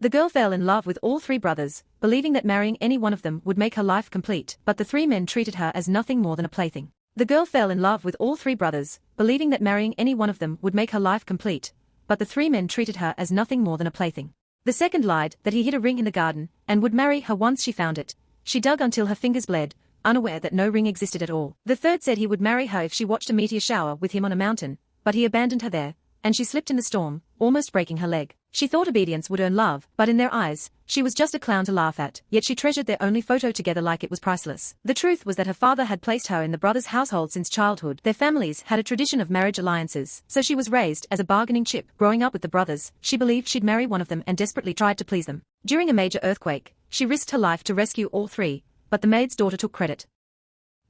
The girl fell in love with all three brothers, believing that marrying any one of them would make her life complete, but the three men treated her as nothing more than a plaything. The girl fell in love with all three brothers, believing that marrying any one of them would make her life complete, but the three men treated her as nothing more than a plaything. The second lied that he hid a ring in the garden, and would marry her once she found it. She dug until her fingers bled, unaware that no ring existed at all. The third said he would marry her if she watched a meteor shower with him on a mountain, but he abandoned her there, and she slipped in the storm, almost breaking her leg. She thought obedience would earn love, but in their eyes, she was just a clown to laugh at, yet she treasured their only photo together like it was priceless. The truth was that her father had placed her in the brothers' household since childhood. Their families had a tradition of marriage alliances, so she was raised as a bargaining chip. Growing up with the brothers, she believed she'd marry one of them and desperately tried to please them. During a major earthquake, she risked her life to rescue all three, but the maid's daughter took credit.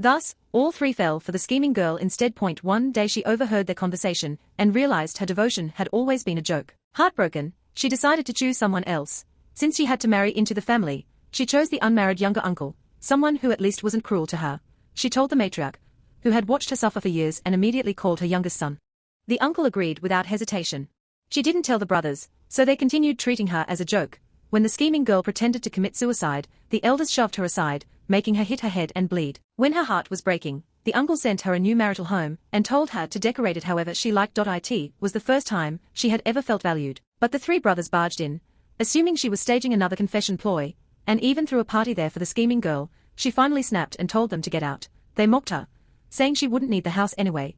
Thus, all three fell for the scheming girl instead. One day she overheard their conversation and realized her devotion had always been a joke. Heartbroken, she decided to choose someone else. Since she had to marry into the family, she chose the unmarried younger uncle, someone who at least wasn't cruel to her. She told the matriarch, who had watched her suffer for years, and immediately called her youngest son. The uncle agreed without hesitation. She didn't tell the brothers, so they continued treating her as a joke. When the scheming girl pretended to commit suicide, the elders shoved her aside, making her hit her head and bleed. When her heart was breaking, the uncle sent her a new marital home and told her to decorate it however she liked. It was the first time she had ever felt valued. But the three brothers barged in, assuming she was staging another confession ploy, and even threw a party there for the scheming girl. She finally snapped and told them to get out. They mocked her, saying she wouldn't need the house anyway,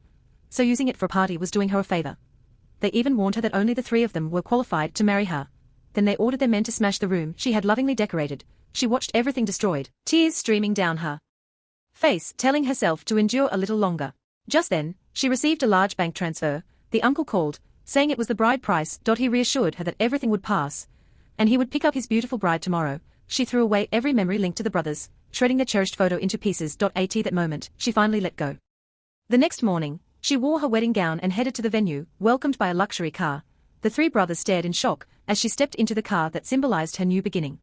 so using it for a party was doing her a favor. They even warned her that only the three of them were qualified to marry her. Then they ordered their men to smash the room she had lovingly decorated. She watched everything destroyed, tears streaming down her face, telling herself to endure a little longer. Just then, she received a large bank transfer. The uncle called, saying it was the bride price. He reassured her that everything would pass, and he would pick up his beautiful bride tomorrow. She threw away every memory linked to the brothers, shredding their cherished photo into pieces. At that moment, she finally let go. The next morning, she wore her wedding gown and headed to the venue, welcomed by a luxury car. The three brothers stared in shock as she stepped into the car that symbolized her new beginning.